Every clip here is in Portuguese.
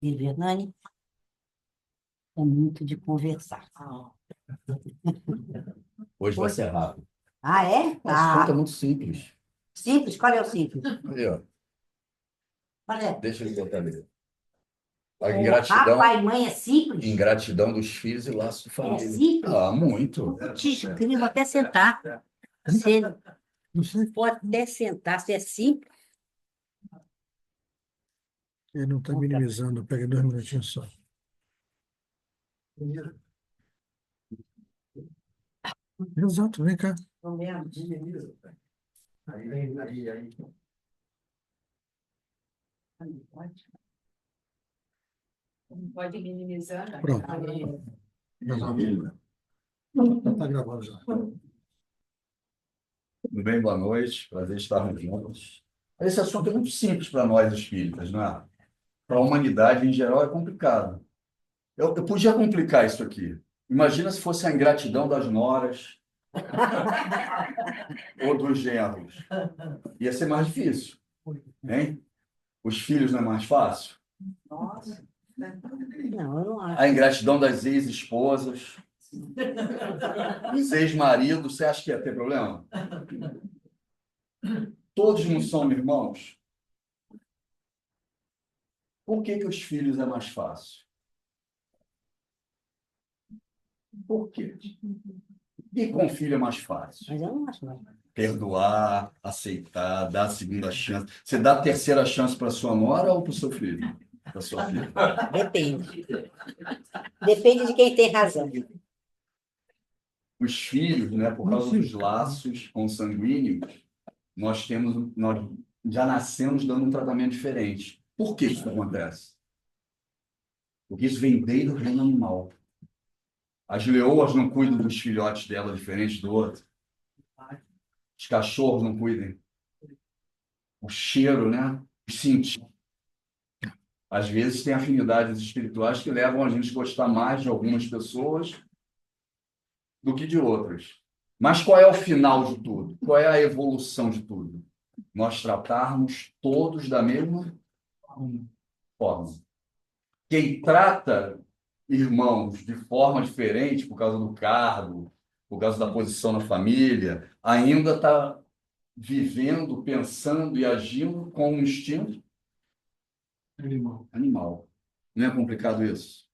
Viu, Hernani? É muito de conversar. Hoje vai ser rápido. Ah, é? O assunto é Ah, muito simples. simples? Qual é o simples? Aí, ó, Qual é? deixa eu botar ali. A Honrar ingratidão, pai e mãe é simples? ingratidão dos filhos e laço de É família. simples? Ah, muito. Eu te escrevo até sentar. Você pode até sentar, se é simples. Ele não está minimizando, pega 2 minutinhos só. Exato, vem cá. Não pode minimizar, né? Pronto. Já está gravando já. Tudo bem, boa noite. Prazer estarmos juntos. Esse assunto é muito simples para nós espíritas, não é? Para a humanidade em geral é complicado. Eu podia complicar isso aqui. Imagina se fosse a ingratidão das noras ou dos genros. Ia ser mais difícil, hein? Os filhos não é mais fácil? Nossa. Não, eu não acho. A ingratidão das ex-esposas, dos ex-maridos, você acha que ia ter problema? Todos não são irmãos? Por que que os filhos é mais fácil? Por quê? E com filho é mais fácil? Mas eu não acho, não. Perdoar, aceitar, dar a segunda chance. Você dá a terceira chance para sua nora ou para o seu filho? Para sua filha? Depende. Depende de quem tem razão. Os filhos, né, por causa dos laços consanguíneos, nós já nascemos dando um tratamento diferente. Por que isso acontece? Porque isso vem desde o reino animal. As leoas não cuidam dos filhotes dela diferente do outro. Os cachorros não cuidam. O cheiro, né? Os sentidos. Às vezes tem afinidades espirituais que levam a gente a gostar mais de algumas pessoas do que de outras. Mas qual é o final de tudo? Qual é a evolução de tudo? Nós tratarmos todos da mesma forma. Quem trata irmãos de forma diferente, por causa do cargo, por causa da posição na família, ainda está vivendo, pensando e agindo com um instinto animal. Não é complicado isso?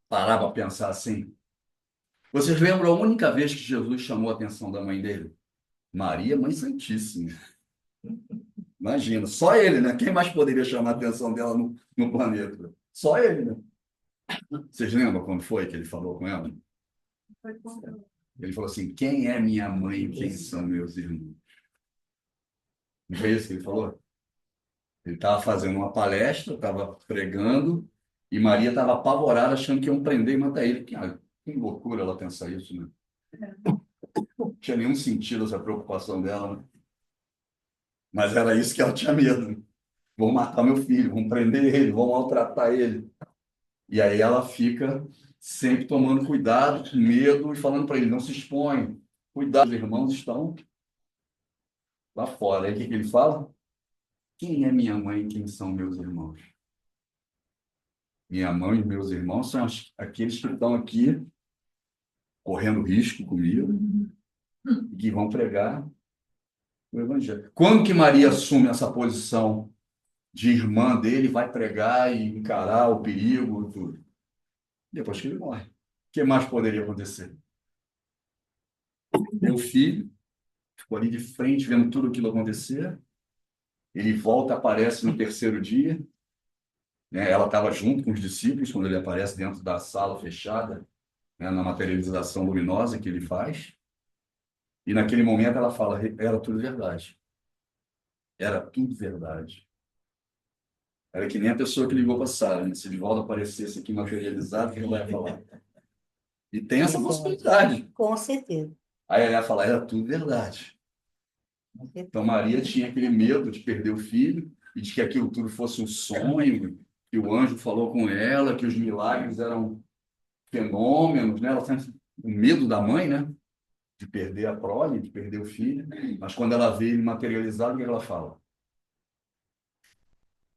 Parar para pensar assim. Vocês lembram a única vez que Jesus chamou a atenção da mãe dele? Maria, Mãe Santíssima. Imagina, só ele, né? Quem mais poderia chamar a atenção dela no planeta? Só ele, né? Vocês lembram quando foi que ele falou com ela? Ele falou assim: quem é minha mãe e quem são meus irmãos? Não foi isso que ele falou? Ele estava fazendo uma palestra, estava pregando, e Maria estava apavorada, achando que iam prender e matar ele. Que loucura ela pensar isso, né? Não tinha nenhum sentido essa preocupação dela, né? Mas era isso que ela tinha medo. Vão matar meu filho, vão prender ele, vão maltratar ele. E aí ela fica sempre tomando cuidado, com medo e falando para ele: não se expõe, cuidado, os irmãos estão lá fora. Aí o que que ele fala? Quem é minha mãe e quem são meus irmãos? Minha mãe e meus irmãos são aqueles que estão aqui correndo risco comigo e que vão pregar o evangelho. Quando que Maria assume essa posição de irmã dele, vai pregar e encarar o perigo e tudo? Depois que ele morre. O que mais poderia acontecer? Meu filho ficou ali de frente, vendo tudo aquilo acontecer. Ele volta, aparece no terceiro dia, né? Ela estava junto com os discípulos quando ele aparece dentro da sala fechada, né? Na materialização luminosa que ele faz. E naquele momento ela fala: era tudo verdade. Era tudo verdade. Era que nem a pessoa que ligou para a Sara, né? Se de volta aparecesse aqui materializado, o que ela ia falar? E tem essa possibilidade. Com certeza. Aí ela ia falar: era tudo verdade. Então Maria tinha aquele medo de perder o filho e de que aquilo tudo fosse um sonho, que o anjo falou com ela, que os milagres eram fenômenos, né? Ela tinha o medo da mãe, né? De perder a prole, de perder o filho. Mas quando ela vê ele materializado, o que ela fala?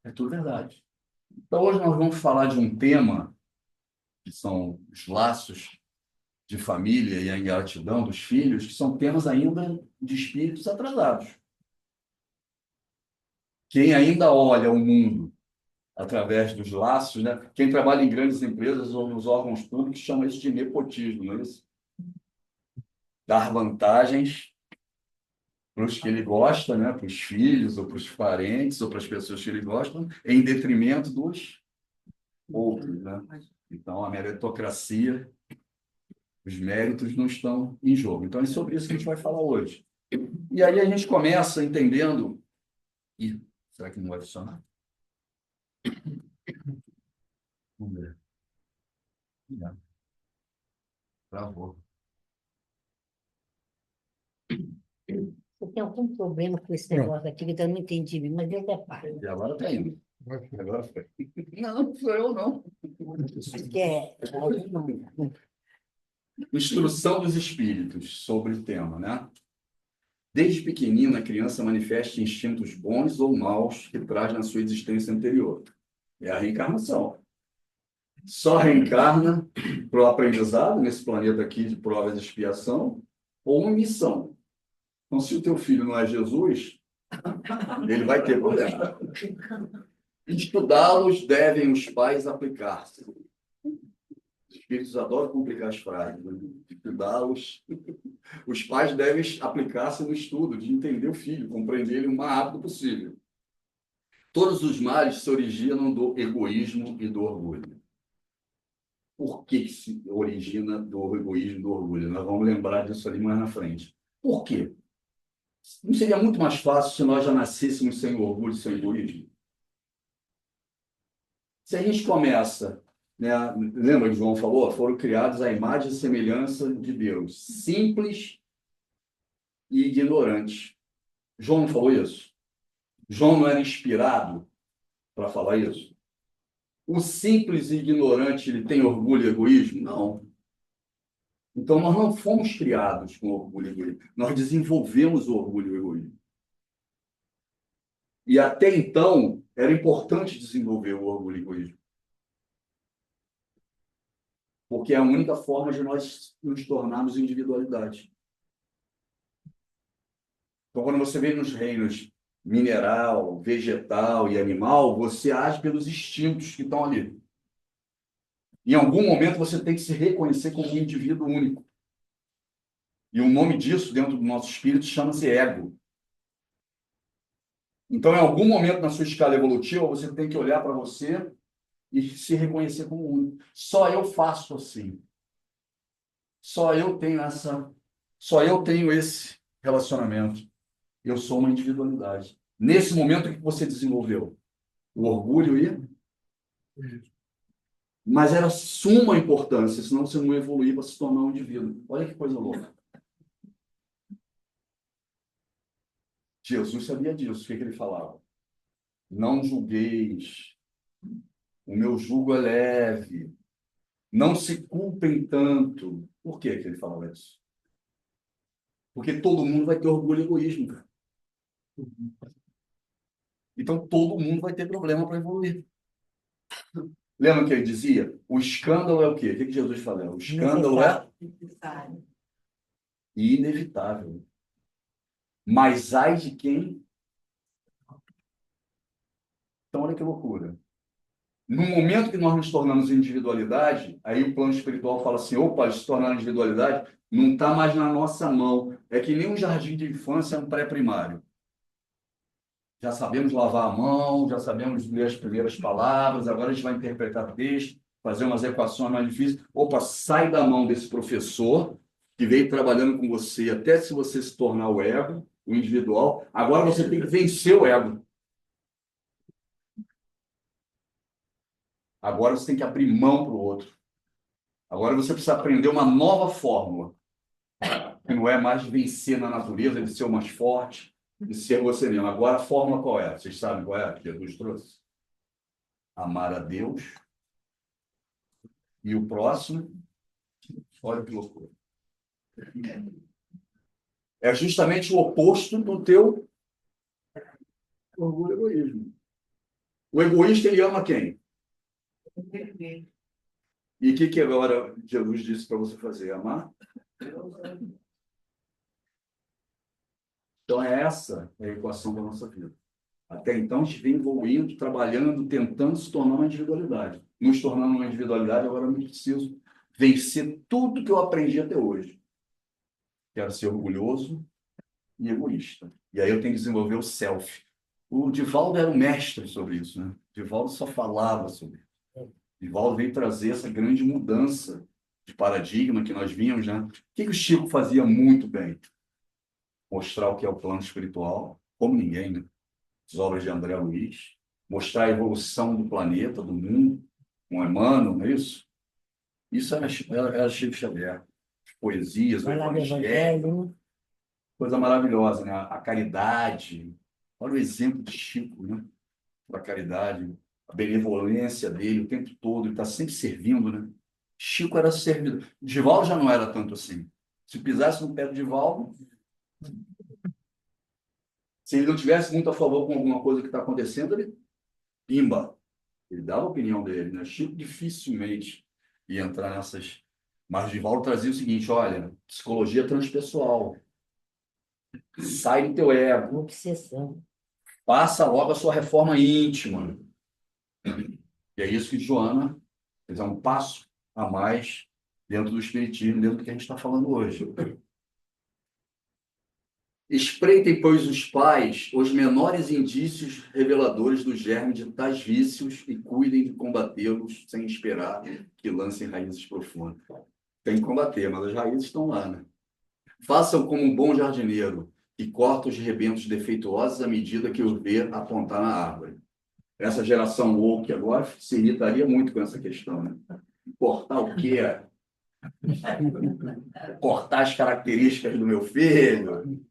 É tudo verdade. Então, hoje nós vamos falar de um tema que são os laços de família e a ingratidão dos filhos, que são temas ainda de espíritos atrasados. Quem ainda olha o mundo através dos laços, né? Quem trabalha em grandes empresas ou nos órgãos públicos chama isso de nepotismo, não é isso? Dar vantagens para os que ele gosta, né? Para os filhos, ou para os parentes, ou para as pessoas que ele gosta, em detrimento dos outros, né? Então, a meritocracia, os méritos não estão em jogo. Então, é sobre isso que a gente vai falar hoje. E aí a gente começa entendendo... Ih, será que não vai funcionar? Vamos ver. Já. Travou. Você tem algum problema com esse negócio aqui que eu não entendi, mas Deus é pai. E agora está indo. Agora foi. Não, sou eu, não. Que é... Instrução dos espíritos sobre o tema, né? Desde pequenina, a criança manifesta instintos bons ou maus que traz na sua existência anterior. É a reencarnação. Só reencarna para o aprendizado, nesse planeta aqui de provas e expiação, ou uma missão. Então, se o teu filho não é Jesus, ele vai ter problema. Estudá-los devem os pais aplicar-se. Os espíritos adoram complicar as frases. Né? Estudá-los. Os pais devem aplicar-se no estudo, de entender o filho, compreender ele o mais rápido possível. Todos os males se originam do egoísmo e do orgulho. Por que se origina do egoísmo e do orgulho? Nós vamos lembrar disso ali mais na frente. Por quê? Não seria muito mais fácil se nós já nascêssemos sem orgulho e sem egoísmo? Se a gente começa, né, lembra que João falou? Foram criados à imagem e semelhança de Deus, simples e ignorantes. João não falou isso? João não era inspirado para falar isso? O simples e ignorante, ele tem orgulho e egoísmo? Não. Então, nós não fomos criados com orgulho e egoísmo. Nós desenvolvemos o orgulho e o egoísmo. E até então, era importante desenvolver o orgulho e o egoísmo. Porque é a única forma de nós nos tornarmos individualidade. Então, quando você vem nos reinos mineral, vegetal e animal, você age pelos instintos que estão ali. Em algum momento, você tem que se reconhecer como um indivíduo único. E o nome disso, dentro do nosso espírito, chama-se ego. Então, em algum momento na sua escala evolutiva, você tem que olhar para você e se reconhecer como único. Só eu faço assim. Só eu tenho esse relacionamento. Eu sou uma individualidade. Nesse momento, o que você desenvolveu? O orgulho e... Mas era suma importância, senão você não ia evoluir para se tornar um indivíduo. Olha que coisa louca. Jesus sabia disso. O que ele falava? Não julgueis. O meu jugo é leve. Não se culpem tanto. Por que ele falava isso? Porque todo mundo vai ter orgulho e egoísmo, cara. Então, todo mundo vai ter problema para evoluir. Lembra que ele dizia? O escândalo é o quê? O que Jesus falou? O escândalo é inevitável. Mas ai de quem? Então, olha que loucura. No momento que nós nos tornamos individualidade, aí o plano espiritual fala assim, opa, se tornar individualidade não está mais na nossa mão. É que nem um jardim de infância, um pré-primário. Já sabemos lavar a mão, já sabemos ler as primeiras palavras, agora a gente vai interpretar texto, fazer umas equações mais difíceis. Opa, sai da mão desse professor que veio trabalhando com você até se você se tornar o ego, o individual. Agora você tem que vencer o ego. Agora você tem que abrir mão para o outro. Agora você precisa aprender uma nova fórmula, que não é mais de vencer na natureza, de ser o mais forte, de ser você mesmo. Agora a fórmula qual é? Vocês sabem qual é? Que Jesus trouxe? Amar a Deus e o próximo. Olha que loucura. É justamente o oposto do teu orgulho e egoísmo. O egoísta, ele ama quem? Entendi. E o que agora Jesus disse para você fazer? Amar? Então, essa é a equação da nossa vida. Até então, a gente vem evoluindo, trabalhando, tentando se tornar uma individualidade. Nos tornando uma individualidade, agora eu não preciso vencer tudo que eu aprendi até hoje. Quero ser orgulhoso e egoísta. E aí eu tenho que desenvolver o self. O Divaldo era um mestre sobre isso, né? O Divaldo só falava sobre isso. O Divaldo veio trazer essa grande mudança de paradigma que nós vínhamos, né? O que o Chico fazia muito bem? Mostrar o que é o plano espiritual, como ninguém, né? As obras de André Luiz, mostrar a evolução do planeta, do mundo, com Emmanuel, não é isso? Isso era Chico Xavier. As poesias, o Falar do evangelho, Evangelho, né? coisa maravilhosa, né? A caridade. Olha o exemplo de Chico, né? Da caridade, a benevolência dele o tempo todo, ele está sempre servindo, né? Chico era servidor. Divaldo já não era tanto assim. Se pisasse no pé do Divaldo, se ele não tivesse muito a favor com alguma coisa que está acontecendo, ele pimba. Ele dava a opinião dele, né? Chico dificilmente ia entrar nessas. Mas Divaldo trazia o seguinte: olha, psicologia transpessoal. Sai do teu ego, Obsessão. passa logo a sua reforma íntima. E é isso que Joana fez um passo a mais dentro do espiritismo, dentro do que a gente está falando hoje. Espreitem, pois, os pais os menores indícios reveladores do germe de tais vícios e cuidem de combatê-los sem esperar que lancem raízes profundas. Tem que combater, mas as raízes estão lá, né? Façam como um bom jardineiro, que corta os rebentos defeituosos à medida que os vê apontar na árvore. Essa geração woke agora se irritaria muito com essa questão, né? Cortar o quê? Cortar as características do meu filho?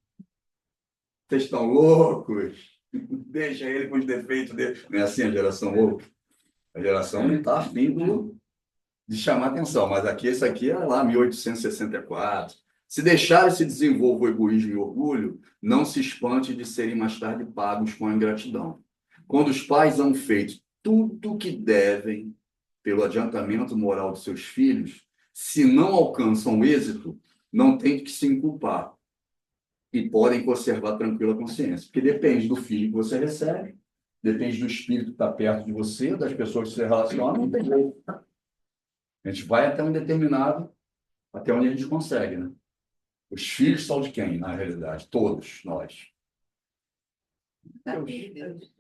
Vocês estão loucos? Deixa ele com os defeitos dele. Não é assim a geração woke? A geração não está afim de chamar atenção, mas aqui, esse aqui é lá, 1864. Se deixarem se desenvolver o egoísmo e o orgulho, não se espante de serem mais tarde pagos com a ingratidão. Quando os pais hão feito tudo o que devem pelo adiantamento moral de seus filhos, se não alcançam êxito, não tem que se inculpar e podem conservar tranquila consciência, porque depende do filho que você recebe, depende do espírito que está perto de você, das pessoas que você relaciona, não tem jeito. A gente vai até um determinado, até onde a gente consegue, né? Os filhos são de quem, na realidade? Todos nós. Deus.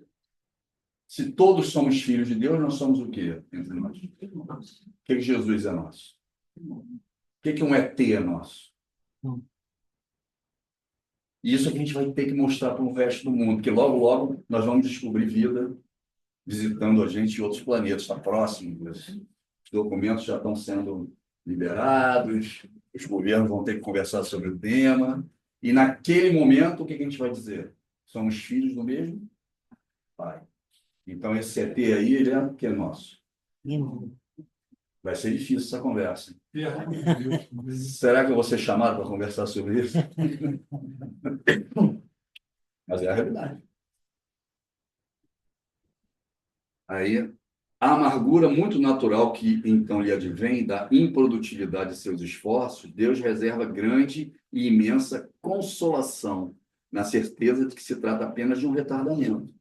Se todos somos filhos de Deus, nós somos o quê entre nós? O que Jesus é nosso? O que um ET é nosso? E isso é que a gente vai ter que mostrar para o resto do mundo, porque logo, logo nós vamos descobrir vida visitando a gente em outros planetas, está próximo. Os documentos já estão sendo liberados, os governos vão ter que conversar sobre o tema, e naquele momento, o que a gente vai dizer? Somos filhos do mesmo Pai. Então, esse ET aí, ele é o que é nosso. Vai ser difícil essa conversa. Será que eu vou ser chamado para conversar sobre isso? Mas é a realidade. Aí, a amargura muito natural que então lhe advém da improdutividade de seus esforços, Deus reserva grande e imensa consolação na certeza de que se trata apenas de um retardamento,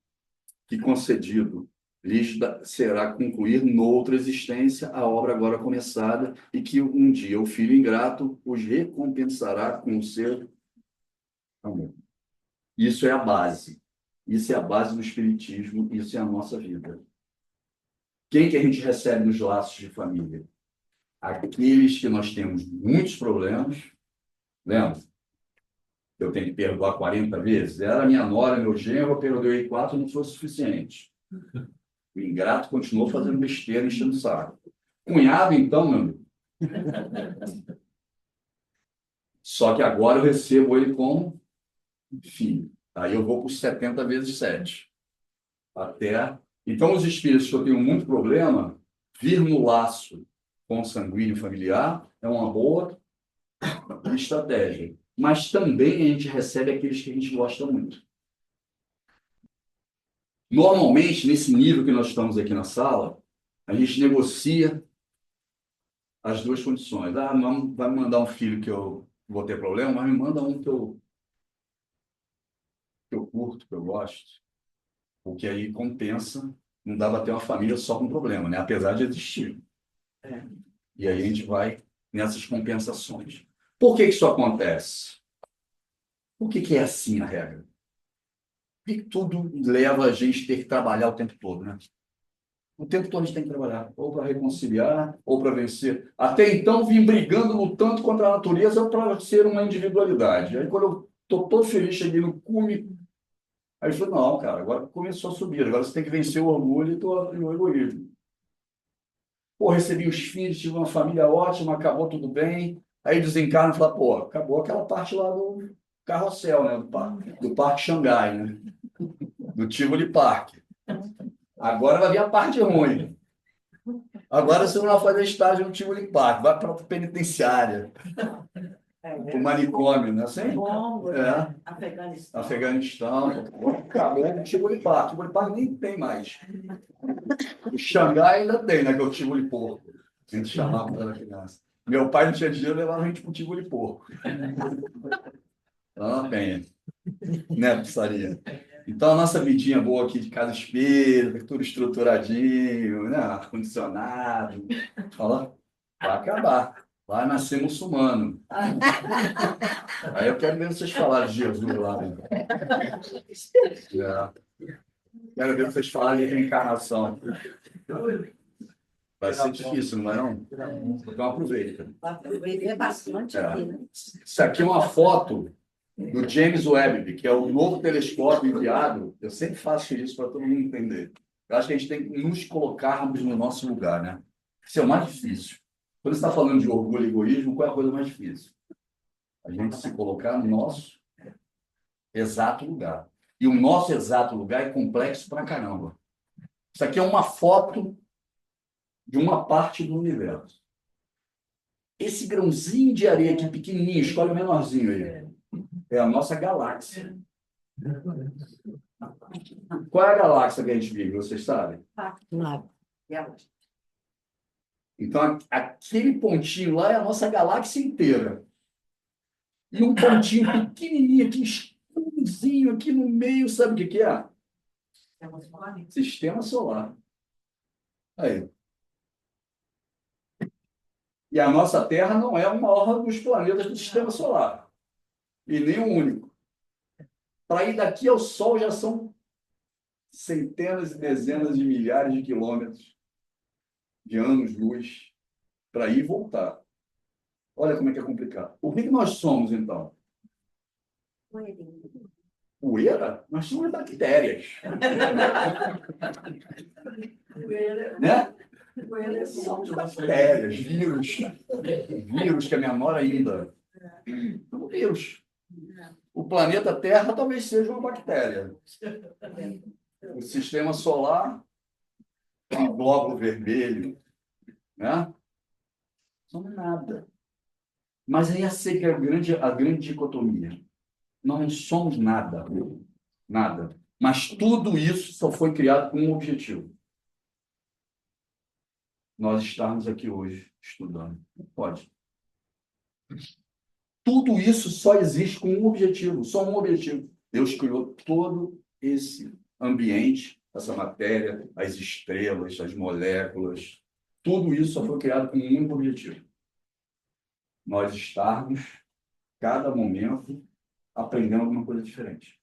que concedido lhes será concluir noutra existência a obra agora começada e que um dia o Filho ingrato os recompensará com o seu amor. Isso é a base. Isso é a base do Espiritismo, isso é a nossa vida. Quem que a gente recebe nos laços de família? Aqueles que nós temos muitos problemas. Lembra? Eu tenho que perdoar 40 vezes? Era minha nora, meu genro, eu perdoei 4, não foi suficiente. O ingrato continuou fazendo besteira, enchendo o saco. Cunhado, então, meu amigo. Só que agora eu recebo ele como filho. Aí eu vou por 70 vezes 7. Até... Então, os espíritos que eu tenho muito problema, vir no laço consanguíneo familiar é uma boa estratégia. Mas também a gente recebe aqueles que a gente gosta muito. Normalmente, nesse nível que nós estamos aqui na sala, A gente negocia as duas condições. Ah, não vai me mandar um filho que eu vou ter problema, mas me manda um que eu curto, que eu gosto. Porque aí compensa, não dá para ter uma família só com problema, né? Apesar de existir. E aí a gente vai nessas compensações. Por que isso acontece? Por que é assim a regra? Por que tudo leva a gente a ter que trabalhar o tempo todo, né? O tempo todo a gente tem que trabalhar, ou para reconciliar, ou para vencer. Até então, vim brigando, lutando contra a natureza para ser uma individualidade. Aí, quando eu estou todo feliz, cheguei no cume, aí eu falei, não, cara, agora começou a subir, agora você tem que vencer o orgulho e o egoísmo. Pô, recebi os filhos, tive uma família ótima, acabou tudo bem. Aí desencarna e fala, pô, acabou aquela parte lá do carrossel, né? Do Parque Xangai, né? Do Tivoli Park. Agora vai vir a parte ruim. Agora você não vai fazer estágio no Tivoli Park, vai para a penitenciária, para o manicômio, né? Assim? Congo, É. Afeganistão. Afeganistão, acabou o Tivoli Park. O Tivoli Park nem tem mais. O Xangai ainda tem, né? Que é o Tivoli Porco. A gente chamava quando era criança. Meu pai não tinha dinheiro, levava a gente para o Tivoli Porco. Ah, bem. Né, Pissaria? Então, a nossa vidinha boa aqui de casa espelho, tudo estruturadinho, né? Ar-condicionado, fala, vai acabar. Vai nascer muçulmano. Aí eu quero ver vocês falarem de Jesus lá, né? Quero ver vocês falarem de reencarnação. Vai ser difícil, não é não? Então aproveita. Aproveitei bastante aqui, né? Isso aqui é uma foto do James Webb, que é o novo telescópio enviado. Eu sempre faço isso para todo mundo entender. Eu acho que a gente tem que nos colocarmos no nosso lugar, né? Isso é o mais difícil. Quando você está falando de orgulho e egoísmo, qual é a coisa mais difícil? A gente se colocar no nosso exato lugar. E o nosso exato lugar é complexo pra caramba. Isso aqui é uma foto de uma parte do universo. Esse grãozinho de areia aqui, pequenininho, escolhe o menorzinho aí. É a nossa galáxia. Qual é a galáxia que a gente vive, vocês sabem? Não. Então, aquele pontinho lá é a nossa galáxia inteira. E um pontinho pequenininho aqui, escurozinho aqui no meio, sabe o que que é? Sistema solar. Aí. E a nossa Terra não é o maior dos planetas do sistema solar. E nem o único. Para ir daqui ao Sol já são centenas e dezenas de milhares de quilômetros de anos-luz para ir e voltar. Olha como é que é complicado. O que nós somos, então? Poeira? Nós somos bactérias. Né? Somos bactérias, vírus. Vírus que a minha nora ainda. É um vírus. O planeta Terra talvez seja uma bactéria. O sistema solar, um glóbulo vermelho. Né? Somos nada. Mas aí essa que é a grande dicotomia. Nós não somos nada. Nada. Mas tudo isso só foi criado com um objetivo. Nós estarmos aqui hoje estudando. Não pode. Tudo isso só existe com um objetivo, só um objetivo. Deus criou todo esse ambiente, essa matéria, as estrelas, as moléculas. Tudo isso só foi criado com um único objetivo. Nós estarmos, cada momento, aprendendo alguma coisa diferente.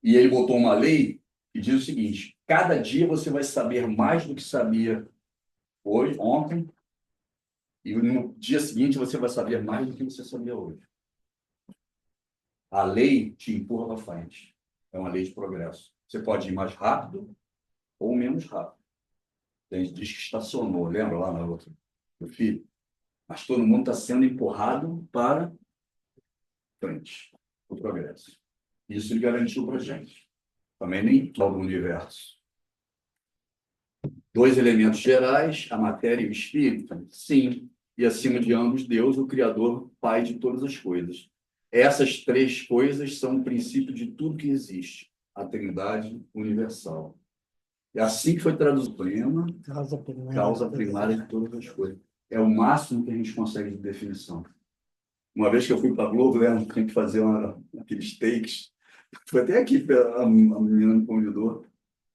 E ele botou uma lei que diz o seguinte: cada dia você vai saber mais do que sabia hoje, ontem, e no dia seguinte você vai saber mais do que você sabia hoje. A lei te empurra para frente. É uma lei de progresso. Você pode ir mais rápido ou menos rápido. A gente diz que estacionou, lembra lá na outra? Meu filho. Mas todo mundo está sendo empurrado para frente, o progresso. Isso ele garantiu para a gente. Também nem todo o universo. Dois elementos gerais, a matéria e o espírito? Sim. E acima de ambos, Deus, o Criador, Pai de todas as coisas. Essas três coisas são o princípio de tudo que existe. A Trindade universal. É assim que foi traduzido. Problema, causa primária de todas as coisas. É o máximo que a gente consegue de definição. Uma vez que eu fui para a Globo, né, tinha que fazer aqueles takes. Foi até aqui, a menina me convidou.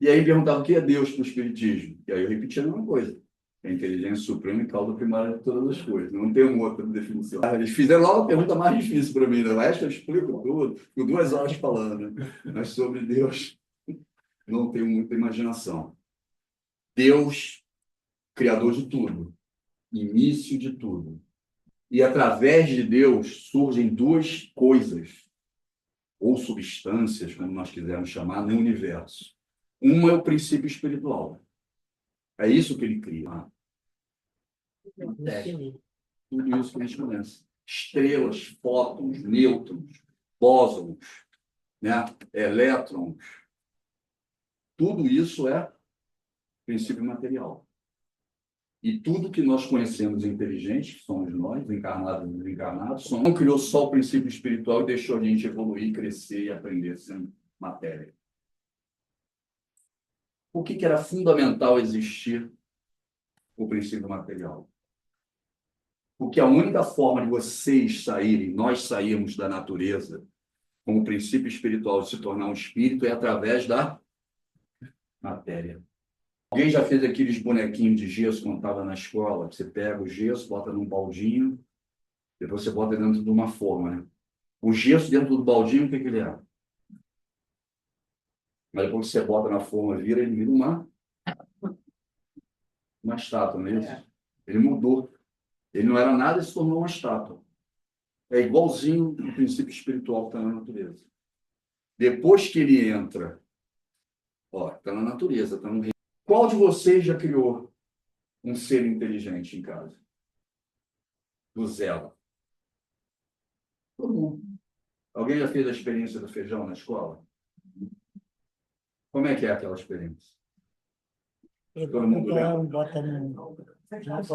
E aí perguntava o que é Deus para o Espiritismo. E aí eu repetia a mesma coisa. É a inteligência suprema e causa primária de todas as coisas. Não tem uma outra definição. Eles fizeram logo a pergunta mais difícil para mim. Né? Mas eu explico tudo, com 2 horas falando. Né? Mas sobre Deus, não tenho muita imaginação. Deus, criador de tudo, início de tudo. E através de Deus surgem 2 coisas, ou substâncias, como nós quisermos chamar, no universo. Uma é o princípio espiritual. É isso que ele cria. Tudo isso que a gente conhece. Estrelas, fótons, nêutrons, bósons, né? Elétrons. Tudo isso é princípio material. E tudo que nós conhecemos inteligente, que somos nós, encarnados e desencarnados, não criou só o princípio espiritual e deixou a gente evoluir, crescer e aprender sendo matéria. Por que era fundamental existir o princípio material? Porque a única forma de vocês saírem, nós sairmos da natureza, como princípio espiritual de se tornar um espírito, é através da matéria. Alguém já fez aqueles bonequinhos de gesso quando estava na escola? Você pega o gesso, bota num baldinho, depois você bota dentro de uma forma, né? O gesso dentro do baldinho, o que ele é? Mas depois que você bota na forma, ele vira uma estátua, não é isso? Ele mudou. Ele não era nada e se tornou uma estátua. É igualzinho o princípio espiritual que está na natureza. Depois que ele entra, está na natureza, está no reino. Qual de vocês já criou um ser inteligente em casa? Do zero. Todo mundo. Alguém já fez a experiência do feijão na escola? Como é que é aquela experiência? Todo mundo lembra?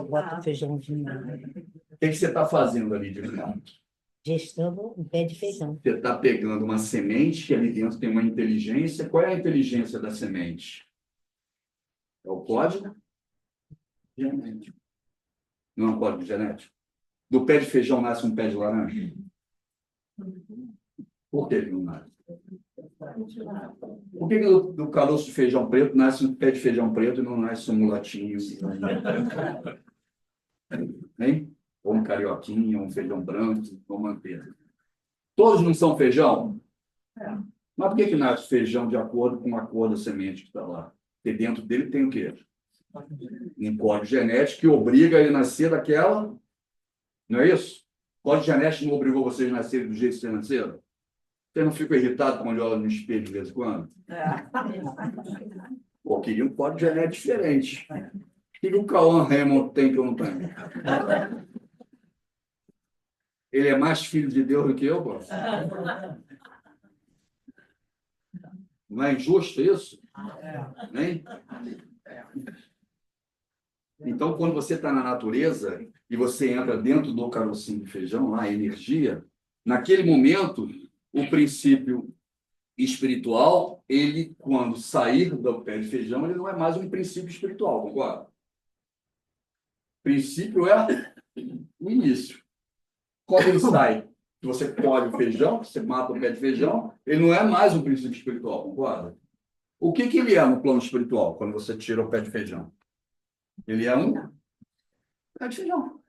Bota feijãozinho. O que você está fazendo ali de fato? Gestando um pé de feijão. Você está pegando uma semente que ali dentro tem uma inteligência. Qual é a inteligência da semente? É o código genético. Não é um código genético? Do pé de feijão nasce um pé de laranja? Por que não nasce? Por que do caroço de feijão preto nasce um pé de feijão preto e não nasce um mulatinho? Hein? Ou um carioquinha, um feijão branco, ou manteiga. Todos não são feijão? Mas por que nasce feijão de acordo com a cor da semente que está lá? Porque dentro dele tem o quê? Um código genético que obriga ele a nascer daquela. Não é isso? O código genético não obrigou vocês a nascerem do jeito que vocês nasceram? Vocês não ficam irritados quando olham no espelho de vez em quando? Pô, queria um código genético diferente. O que o Cauã Raymond tem que eu não tenho? Ele é mais filho de Deus do que eu, pô? Não é injusto isso? Nem? Então, quando você está na natureza e você entra dentro do carocinho de feijão, lá, a energia, naquele momento, o princípio espiritual, ele, quando sair do pé de feijão, ele não é mais um princípio espiritual, concorda? O princípio é o início. Quando ele sai, você colhe o feijão, você mata o pé de feijão, ele não é mais um princípio espiritual, concorda? O que ele é no plano espiritual, quando você tira o pé de feijão? Ele é um pé de feijão.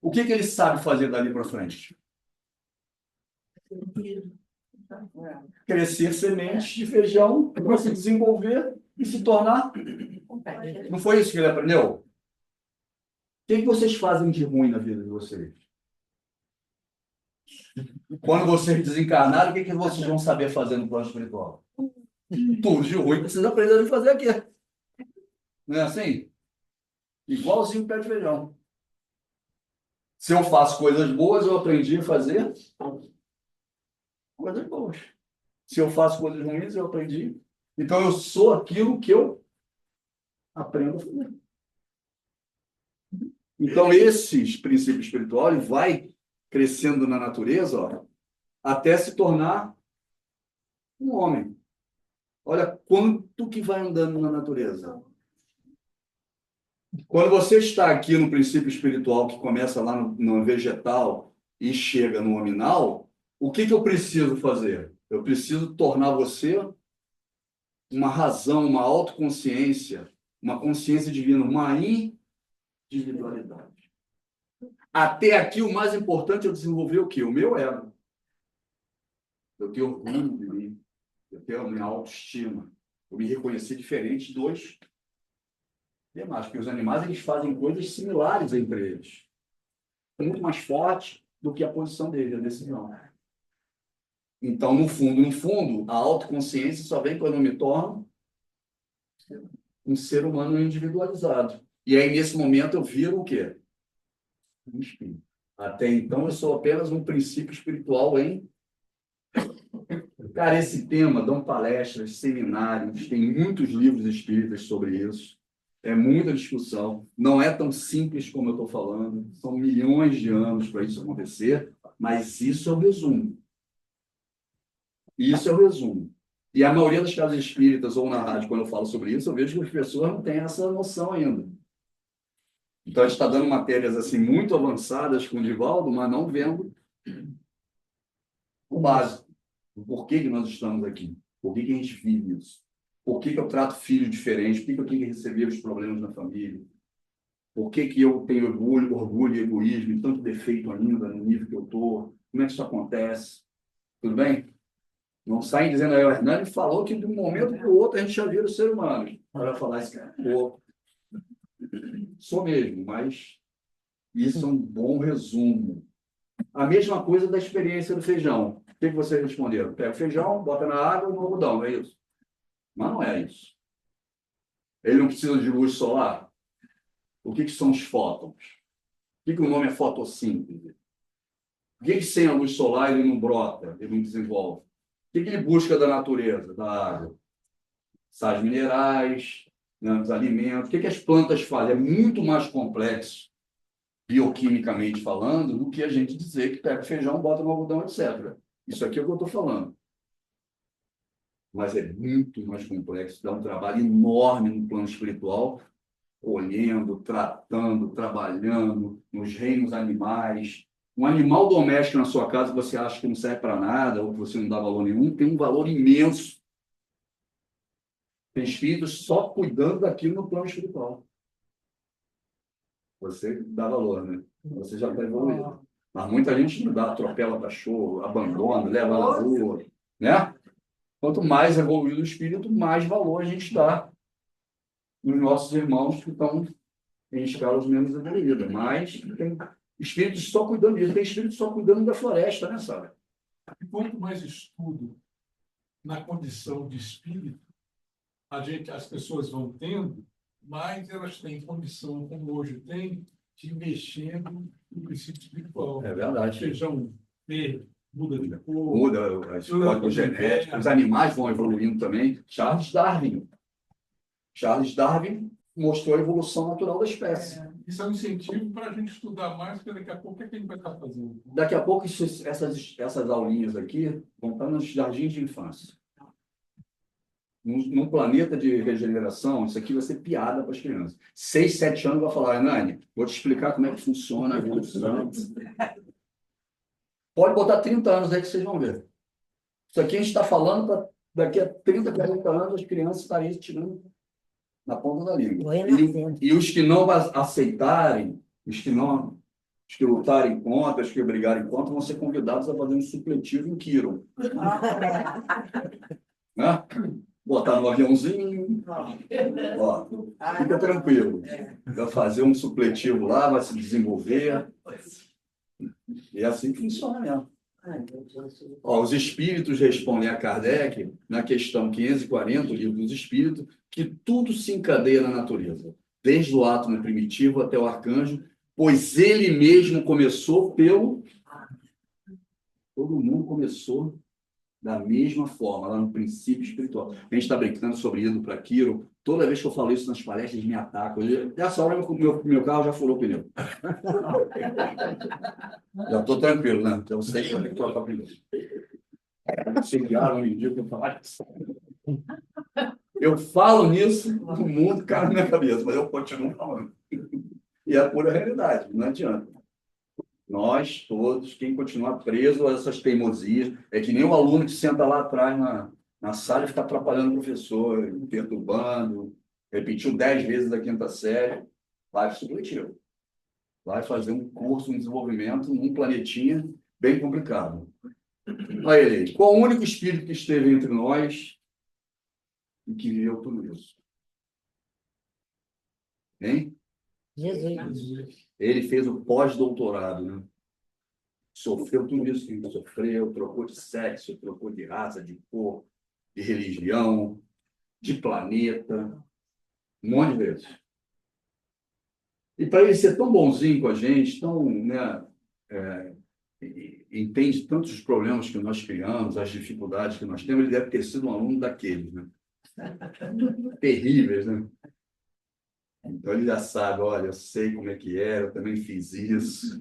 O que ele sabe fazer dali para frente? Crescer sementes de feijão para se desenvolver e se tornar. Não foi isso que ele aprendeu? O que vocês fazem de ruim na vida de vocês? Quando vocês desencarnarem, o que vocês vão saber fazer no plano espiritual? Tudo de ruim que vocês aprenderam a fazer aqui. Não é assim? Igualzinho o pé de feijão. Se eu faço coisas boas, eu aprendi a fazer coisas boas. Se eu faço coisas ruins, eu aprendi. Então, eu sou aquilo que eu aprendo a fazer. Então, esses princípios espirituais vai crescendo na natureza, até se tornar um homem. Olha quanto que vai andando na natureza. Quando você está aqui no princípio espiritual, que começa lá no vegetal e chega no nominal, o que eu preciso fazer? Eu preciso tornar você uma razão, uma autoconsciência, uma consciência divina, uma individualidade. Até aqui, o mais importante é desenvolver o quê? O meu ego. Eu tenho orgulho de mim. Eu tenho a minha autoestima. Eu me reconhecer diferente dos demais. Porque os animais eles fazem coisas similares entre eles. Muito mais forte do que a posição dele, a decisão. Então, no fundo, a autoconsciência só vem quando eu me torno um ser humano individualizado. E aí, nesse momento, eu viro o quê? Um espírito. Até então, eu sou apenas um princípio espiritual em... Cara, esse tema, dão palestras, seminários, tem muitos livros espíritas sobre isso. É muita discussão. Não é tão simples como eu estou falando. São milhões de anos para isso acontecer, mas isso é o resumo. Isso é o resumo. E a maioria das casas espíritas ou na rádio, quando eu falo sobre isso, eu vejo que as pessoas não têm essa noção ainda. Então, a gente está dando matérias assim muito avançadas com o Divaldo, mas não vendo o básico. O porquê que nós estamos aqui. Por que a gente vive isso? Por que eu trato filho diferente? Por que eu tenho que receber os problemas na família? Por que eu tenho orgulho e egoísmo e tanto defeito ainda no nível que eu estou? Como é que isso acontece? Tudo bem? Não saem dizendo aí, o Hernani falou que de um momento para o outro a gente já vira o ser humano. Para falar isso, cara, pô, sou mesmo, mas isso é um bom resumo. A mesma coisa da experiência do feijão. O que vocês responderam? Pega o feijão, bota na água e no algodão, não é isso? Mas não é isso. Ele não precisa de luz solar? O que são os fótons? O que o nome é fotossíntese? Por que sem a luz solar ele não brota, ele não desenvolve? O que ele busca da natureza, da água? Sais minerais, né, os alimentos. O que as plantas fazem? É muito mais complexo, bioquimicamente falando, do que a gente dizer que pega feijão, bota no algodão, etc. Isso aqui é o que eu estou falando. Mas é muito mais complexo, dá um trabalho enorme no plano espiritual, colhendo, tratando, trabalhando nos reinos animais. Um animal doméstico na sua casa que você acha que não serve para nada, ou que você não dá valor nenhum, tem um valor imenso. Tem espíritos só cuidando daquilo no plano espiritual. Você dá valor, né? Você já está evoluído. Mas muita gente não dá, atropela cachorro, abandona, leva na rua, né? Quanto mais evoluído o espírito, mais valor a gente dá nos nossos irmãos que estão em escalas menos evoluídas. Mas tem espíritos só cuidando disso, tem espíritos só cuidando da floresta, né, sabe? E quanto mais estudo na condição de espírito, as pessoas vão tendo, mais elas têm condição, como hoje tem, de ir mexendo no princípio espiritual. É verdade. Feijão verde, muda de cor. Muda os códigos genéticos, os animais vão evoluindo também. Charles Darwin mostrou a evolução natural da espécie. Isso é um incentivo para a gente estudar mais, porque daqui a pouco o que a gente vai estar fazendo? Daqui a pouco, essas aulinhas aqui vão estar nos jardins de infância. Num planeta de regeneração, isso aqui vai ser piada para as crianças. 6, 7 anos vai falar, Hernani, vou te explicar como é que funciona a evolução. Pode botar 30 anos aí que vocês vão ver. Isso aqui a gente está falando para daqui a 30, 40 anos as crianças estarem tirando na ponta da língua. E os que não aceitarem, os que lutarem contra, os que brigarem contra, vão ser convidados a fazer um supletivo em Kiron. Né? Botar no aviãozinho, ó, fica tranquilo. Vai fazer um supletivo lá, vai se desenvolver. E é assim que funciona mesmo. Ó, os espíritos respondem a Kardec, na questão 540, do livro dos espíritos, que tudo se encadeia na natureza, desde o átomo primitivo até o arcanjo, pois ele mesmo começou pelo... Todo mundo começou da mesma forma, lá no princípio espiritual. A gente está brincando sobre indo para Quiro. Toda vez que eu falo isso nas palestras, me atacam. Nessa hora, meu carro já furou o pneu. Já estou tranquilo, né? Eu sei que eu tenho que trocar pneu. Se guiaram um dia que eu falar. Eu falo nisso, o mundo cai na minha cabeça, mas eu continuo falando. E é a pura realidade, não adianta. Nós todos, quem continuar preso a essas teimosias, é que nem o aluno que senta lá atrás na sala e fica atrapalhando o professor, perturbando, repetiu 10 vezes a quinta série, vai supletivo. Vai fazer um curso, um desenvolvimento num planetinha bem complicado. Olha ele, qual o único espírito que esteve entre nós e que viveu tudo isso? Hein? Jesus. Ele fez o pós-doutorado, né? Sofreu tudo isso que ele sofreu, trocou de sexo, trocou de raça, de cor, de religião, de planeta, um monte de vezes. E para ele ser tão bonzinho com a gente, tão, né, entende tantos os problemas que nós criamos, as dificuldades que nós temos, ele deve ter sido um aluno daqueles, né? Terríveis, né? Então ele já sabe, olha, eu sei como é que é, eu também fiz isso.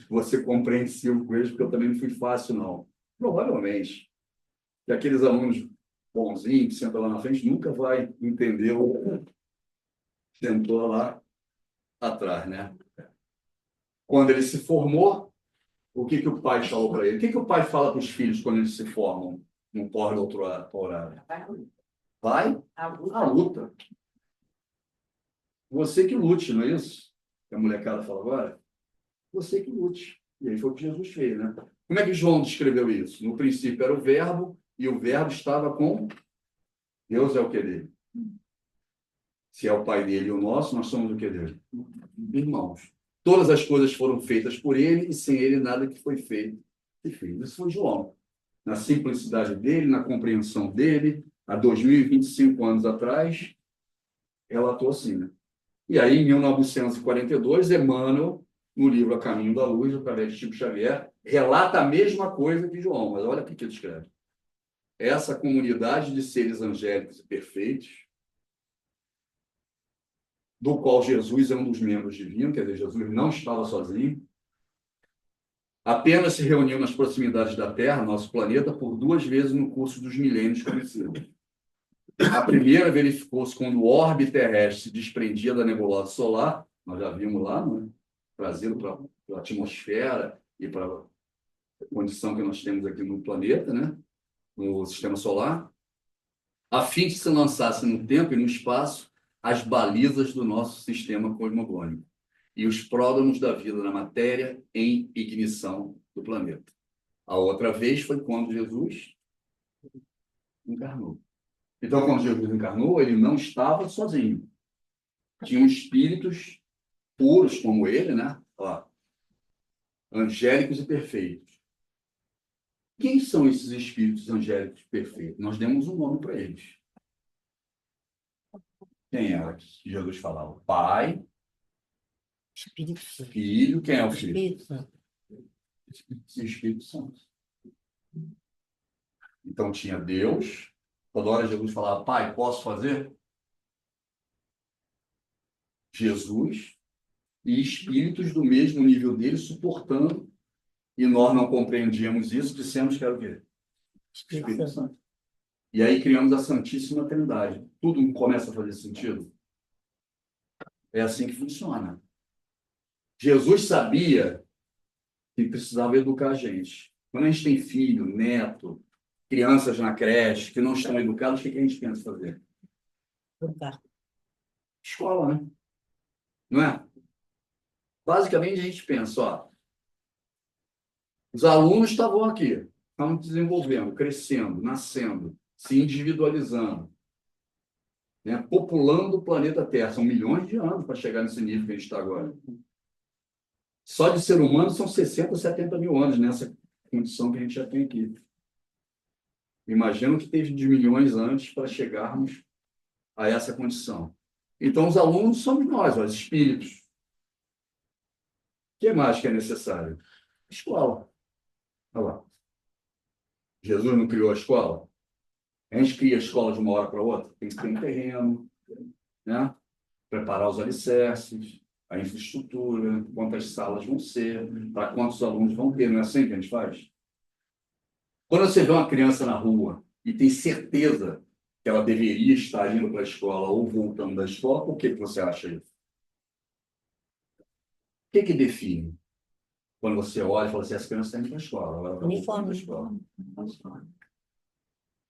Vou ser compreensivo com eles, porque eu também não fui fácil, não. Provavelmente. E aqueles alunos bonzinhos que sentam lá na frente nunca vai entender o que sentou lá atrás, né? Quando ele se formou, o que que o pai falou para ele? O que que o pai fala para os filhos quando eles se formam no pós-doutorado? Vai à luta. Você que lute, não é isso? Que a molecada fala agora? Você que lute. E aí foi o que Jesus fez, né? Como é que João descreveu isso? No princípio era o verbo, e o verbo estava com Deus. É o que dele? Se é o pai dele e o nosso, nós somos o que dele? Irmãos. Todas as coisas foram feitas por ele, e sem ele nada que foi feito se fez. Isso foi João. Na simplicidade dele, na compreensão dele, há 2025 anos atrás, relatou assim, né? E aí, em 1942, Emmanuel, no livro A Caminho da Luz, através de Chico Xavier, relata a mesma coisa que João, mas olha o que ele escreve. Essa comunidade de seres angélicos e perfeitos, do qual Jesus é um dos membros divinos, quer dizer, Jesus não estava sozinho, apenas se reuniu nas proximidades da Terra, nosso planeta, por 2 vezes no curso dos milênios conhecidos. A primeira verificou-se quando o orbe terrestre se desprendia da nebulosa solar, nós já vimos lá, né? Trazendo para a atmosfera e para a condição que nós temos aqui no planeta, né? No sistema solar, a fim de se lançasse no tempo e no espaço as balizas do nosso sistema cosmogônico e os pródromos da vida na matéria em ignição do planeta. A outra vez foi quando Jesus encarnou. Então, quando Jesus encarnou, ele não estava sozinho. Tinham espíritos puros como ele, né? Ó, angélicos e perfeitos. Quem são esses espíritos angélicos perfeitos? Nós demos um nome para eles. Quem era que Jesus falava? Pai, Espírito Santo. Filho. Quem é o Filho? Espírito Santo. Espírito Santo. Então tinha Deus. Toda hora Jesus falava, Pai, posso fazer? Jesus e espíritos do mesmo nível dele suportando. E nós não compreendíamos isso, dissemos que era o quê? Espírito Santo. E aí criamos a Santíssima Trindade. Tudo começa a fazer sentido? É assim que funciona. Jesus sabia que precisava educar a gente. Quando a gente tem filho, neto, crianças na creche que não estão educados, o que a gente pensa fazer? Educar. Escola, né? Não é? Basicamente, a gente pensa, ó, os alunos estavam aqui, estavam desenvolvendo, crescendo, nascendo, se individualizando, né? Populando o planeta Terra. São milhões de anos para chegar nesse nível que a gente está agora. Só de ser humano são 60, 70 mil anos nessa condição que a gente já tem aqui. Imagina o que teve de milhões antes para chegarmos a essa condição. Então, os alunos somos nós, os espíritos. O que mais que é necessário? Escola. Olha lá. Jesus não criou a escola? A gente cria a escola de uma hora para outra. Tem que ter um terreno, né? Preparar os alicerces, a infraestrutura, quantas salas vão ser, para quantos alunos vão ter. Não é assim que a gente faz? Quando você vê uma criança na rua e tem certeza que ela deveria estar indo para a escola ou voltando da escola, por que você acha isso? O que define? Quando você olha e fala assim, essa criança está indo para a escola, ela está voltando para a escola.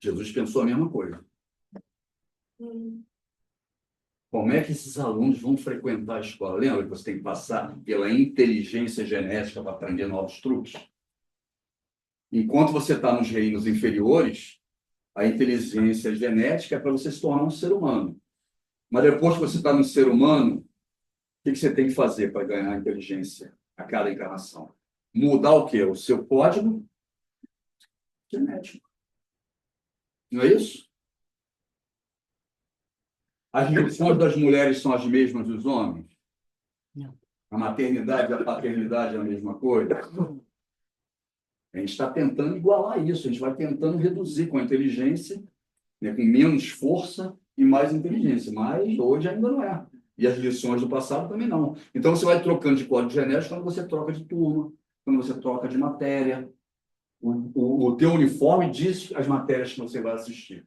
Jesus pensou a mesma coisa. Como é que esses alunos vão frequentar a escola? Lembra que você tem que passar pela inteligência genética para aprender novos truques? Enquanto você está nos reinos inferiores, a inteligência genética é para você se tornar um ser humano. Mas depois que você está no ser humano, o que você tem que fazer para ganhar a inteligência a cada encarnação? Mudar o quê? O seu código genético. Não é isso? As lições das mulheres são as mesmas dos homens? Não. A maternidade e a paternidade é a mesma coisa? A gente está tentando igualar isso, a gente vai tentando reduzir com a inteligência, né, com menos força e mais inteligência, mas hoje ainda não é. E as lições do passado também não. Então você vai trocando de código genético quando você troca de turma, quando você troca de matéria. O teu uniforme diz as matérias que você vai assistir.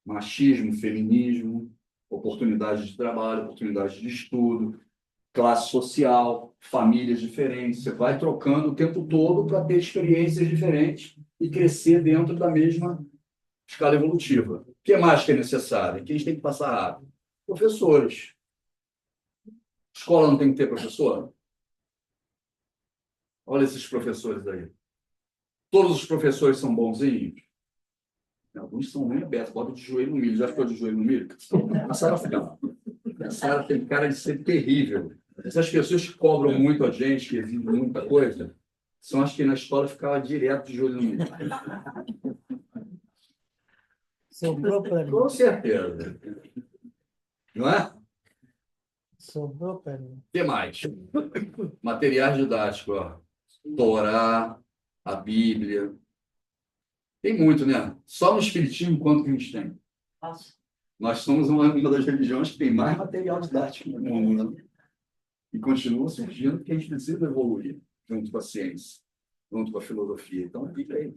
Machismo, feminismo, oportunidades de trabalho, oportunidades de estudo, classe social, famílias diferentes. Você vai trocando o tempo todo para ter experiências diferentes e crescer dentro da mesma escala evolutiva. O que mais que é necessário? Que a gente tem que passar rápido? Professores. Escola não tem que ter professor? Olha esses professores aí. Todos os professores são bonzinhos? Alguns são nem abertos, bota de joelho no milho. Já ficou de joelho no milho? A Sara tem cara de ser terrível. Essas pessoas que cobram muito a gente, que exigem muita coisa, são as que na escola ficavam direto de joelho no milho. Sobrou para mim. Com certeza. Não é? Sobrou para mim. O que mais? Materiais didáticos, ó. Torá, a Bíblia. Tem muito, né? Só no Espiritismo, quanto que a gente tem? Nós somos uma das religiões que tem mais material didático no mundo, né? E continua surgindo porque a gente precisa evoluir junto com a ciência, junto com a filosofia. Então, fica aí. O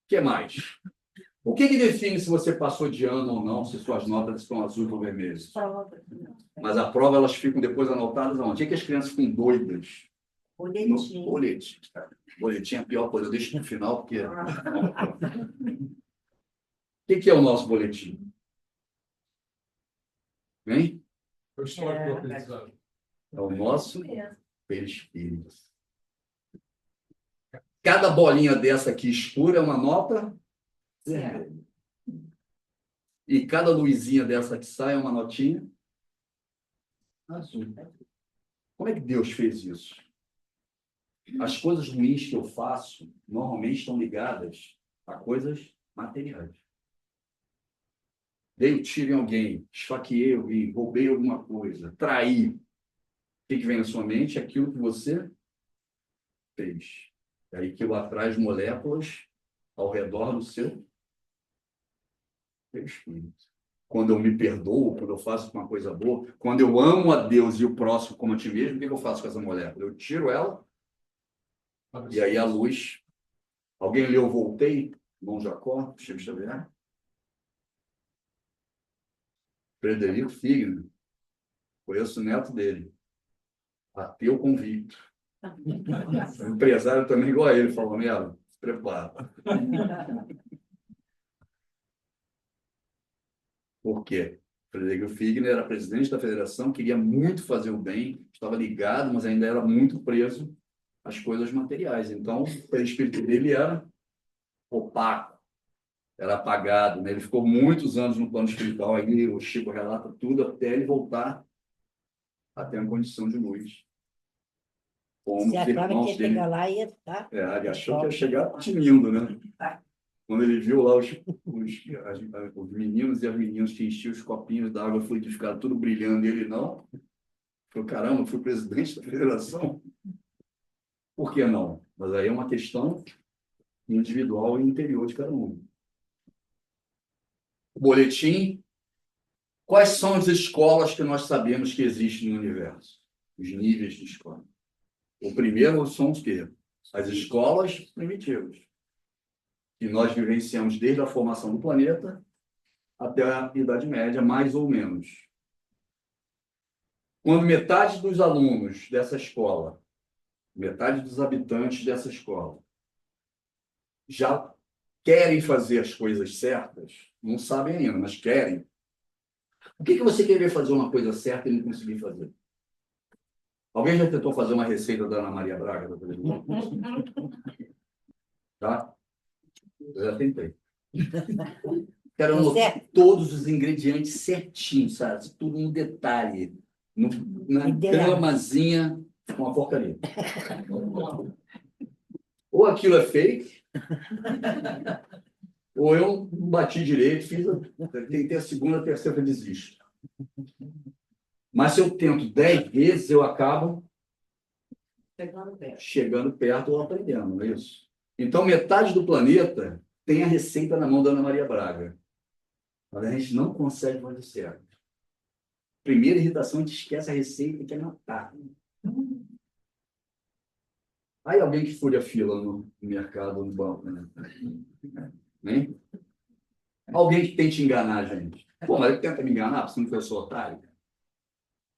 que mais? O que define se você passou de ano ou não, se suas notas estão azuis ou vermelhas? Mas a prova, elas ficam depois anotadas onde? O que as crianças ficam doidas? Boletim. No boletim. Boletim é a pior coisa, eu deixo no final, porque... O que é o nosso boletim? Hein? É o histórico do aprendizado. É o nosso perispírito. Cada bolinha dessa aqui escura é uma nota vermelha. E cada luzinha dessa que sai é uma notinha azul. Como é que Deus fez isso? As coisas ruins que eu faço normalmente estão ligadas a coisas materiais. Dei um tiro em alguém, esfaqueei alguém, roubei alguma coisa, traí. O que vem na sua mente? Aquilo que você fez. E aí que lá traz moléculas ao redor do seu espírito. Quando eu me perdoo, quando eu faço uma coisa boa, quando eu amo a Deus e o próximo como a ti mesmo, o que eu faço com essa molécula? Eu tiro ela e aí a luz. Alguém leu Voltei? Dom Jacó, Chico Xavier? Frederico Figner. Conheço o neto dele. Ateu convicto. O empresário também igual a ele, falou, Melo, se prepara. Por quê? Frederico Figner era presidente da federação, queria muito fazer o bem, estava ligado, mas ainda era muito preso às coisas materiais. Então, o espírito dele era opaco, era apagado, né? Ele ficou muitos anos no plano espiritual, aí o Chico relata tudo até ele voltar a ter uma condição de luz. Como Se os achava que irmãos ia dele... chegar lá e ia estar. ele achou que ia chegar tinindo, né? Quando ele viu lá os meninos e as meninas que enchiam os copinhos d'água fluidificada, tudo brilhando, e ele não. Falou, caramba, fui presidente da federação. Por que não? Mas aí é uma questão individual e interior de cada um. O boletim. Quais são as escolas que nós sabemos que existem no universo? Os níveis de escola. O primeiro são os quê? As escolas primitivas. que nós vivenciamos desde a formação do planeta até a Idade Média, mais ou menos. Quando metade dos alunos dessa escola, metade dos habitantes dessa escola, já querem fazer as coisas certas, não sabem ainda, mas querem. O que você querer fazer uma coisa certa e não conseguir fazer? Alguém já tentou fazer uma receita da Ana Maria Braga? Tá? Eu já tentei. Quero anotar certo? todos os ingredientes certinhos, sabe? Tudo no detalhe. Na Ideal. gramazinha, uma porcaria. Ou aquilo é fake, ou eu não bati direito, tentei a segunda, a terceira, eu desisto. Mas se eu tento 10 vezes, eu acabo chegando perto ou aprendendo, não é isso? Então, metade do planeta tem a receita na mão da Ana Maria Braga. Mas a gente não consegue fazer certo. Primeira irritação, a gente esquece a receita e quer matar. Aí alguém que fure a fila no mercado, no banco, né? Hein? Alguém que tente enganar a gente. Pô, mas ele tenta me enganar, porque não sou otário.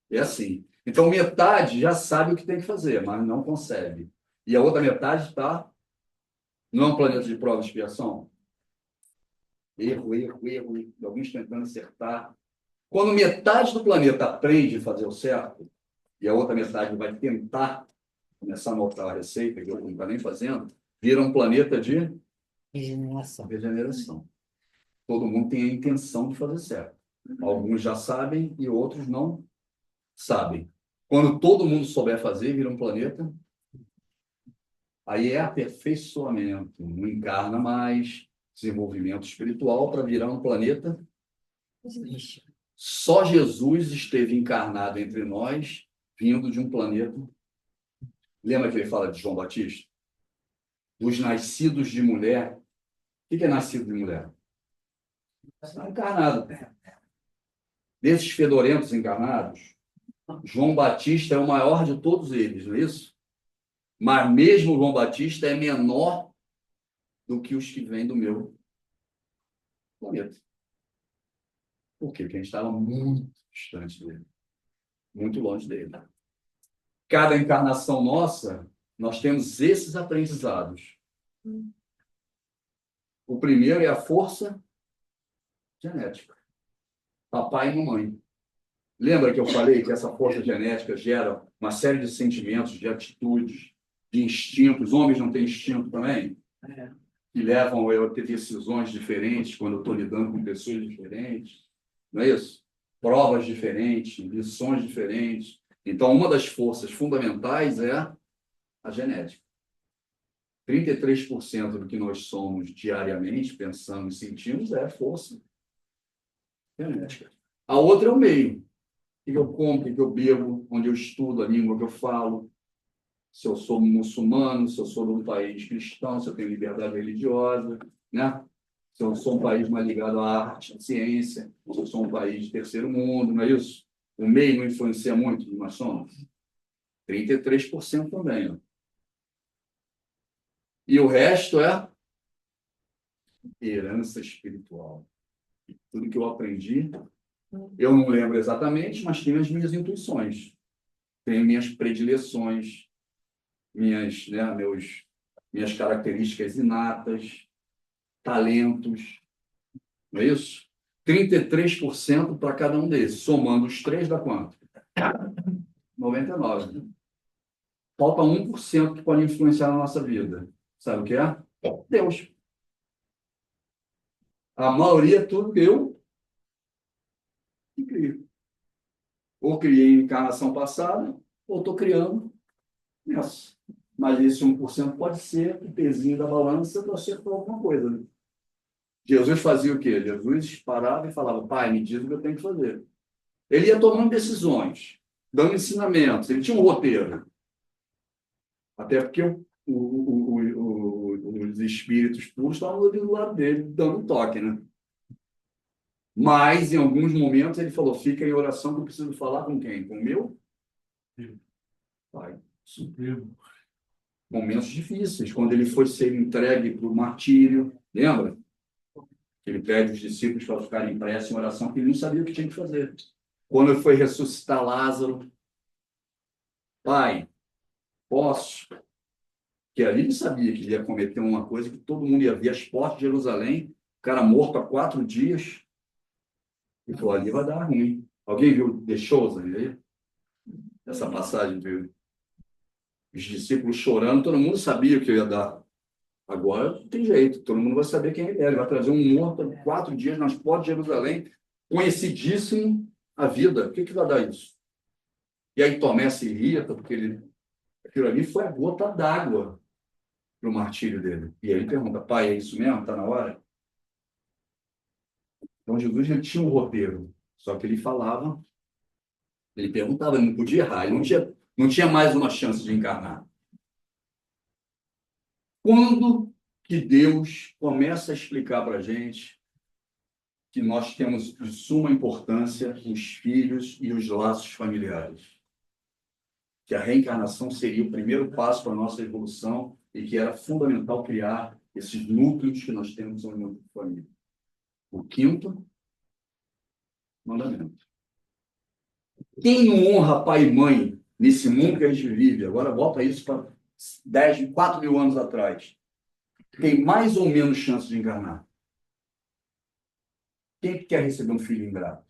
É assim. Então, metade já sabe o que tem que fazer, mas não consegue. E a outra metade está... Não é um planeta de prova e expiação? Erro, erro, erro. Alguns tentando acertar. Quando metade do planeta aprende a fazer o certo, e a outra metade vai tentar começar a anotar a receita, que eu não está nem fazendo, vira um planeta de regeneração. Todo mundo tem a intenção de fazer certo. Alguns já sabem e outros não sabem. Quando todo mundo souber fazer, vira um planeta. Aí é aperfeiçoamento. Não encarna mais desenvolvimento espiritual para virar um planeta. Só Jesus esteve encarnado entre nós, vindo de um planeta. Lembra que ele fala de João Batista? Dos nascidos de mulher. O que é nascido de mulher? Está encarnado. Desses fedorentos encarnados, João Batista é o maior de todos eles, não é isso? Mas mesmo João Batista é menor do que os que vêm do meu planeta. Por quê? Porque a gente estava muito distante dele. Muito longe dele. Cada encarnação nossa, nós temos esses aprendizados. O primeiro é a força genética. Papai e mamãe. Lembra que eu falei que essa força genética gera uma série de sentimentos, de atitudes, de instintos? Homens não têm instinto também? Que levam eu a ter decisões diferentes quando eu estou lidando com pessoas diferentes. Não é isso? Provas diferentes, lições diferentes. Então, uma das forças fundamentais é a genética. 33% do que nós somos diariamente, pensando e sentimos, é força genética. A outra é o meio. O que eu como, o que eu bebo, onde eu estudo, a língua que eu falo, se eu sou muçulmano, se eu sou de um país cristão, se eu tenho liberdade religiosa, né? Se eu sou um país mais ligado à arte, à ciência, se eu sou um país de terceiro mundo, não é isso? O meio não influencia muito do que nós somos? 33% também. Ó. E o resto é herança espiritual. Tudo que eu aprendi, eu não lembro exatamente, mas tenho as minhas intuições. Tenho minhas predileções, minhas características inatas, talentos. Não é isso? 33% para cada um desses. Somando os três, dá quanto? 99%. Falta 1% que pode influenciar na nossa vida. Sabe o que é? Deus. A maioria é tudo eu que crio. Ou criei em encarnação passada, ou estou criando nessa. Mas esse 1% pode ser o pezinho da balança para acertar alguma coisa. Né? Jesus fazia o quê? Jesus parava e falava, pai, me diz o que eu tenho que fazer. Ele ia tomando decisões, dando ensinamentos. Ele tinha um roteiro. Até porque os espíritos puros estavam ali do lado dele, dando um toque, né? Mas, em alguns momentos, ele falou, fica em oração que eu preciso falar com quem? Com o meu pai. Supremo. Momentos difíceis, quando ele foi ser entregue para o martírio, Lembra? Ele pede os discípulos para ficarem em prece em oração, porque ele não sabia o que tinha que fazer. Quando ele foi ressuscitar Lázaro, Pai, posso? Que ali ele sabia que ele ia cometer uma coisa que todo mundo ia ver, as portas de Jerusalém, o cara morto há 4 dias, e falou, ali vai dar ruim. Alguém viu The Chosen aí? Essa passagem, viu? Os discípulos chorando, todo mundo sabia o que ia dar. Agora não tem jeito, todo mundo vai saber quem ele é. Ele vai trazer um morto há 4 dias nas portas de Jerusalém, conhecidíssimo a vida. O que vai dar isso? E aí Tomé se irrita, porque aquilo ali foi a gota d'água para o martírio dele. E aí ele pergunta, pai, é isso mesmo? Está na hora? Então Jesus ele tinha um roteiro, só que ele falava, ele perguntava, ele não podia errar, ele não tinha mais uma chance de encarnar. Quando que Deus começa a explicar para a gente que nós temos de suma importância os filhos e os laços familiares? Que a reencarnação seria o primeiro passo para a nossa evolução e que era fundamental criar esses núcleos que nós temos no mundo de família. O 5º mandamento. Quem não honra pai e mãe nesse mundo que a gente vive, agora volta isso para 4 mil anos atrás, tem mais ou menos chance de encarnar? Quem que quer receber um filho ingrato?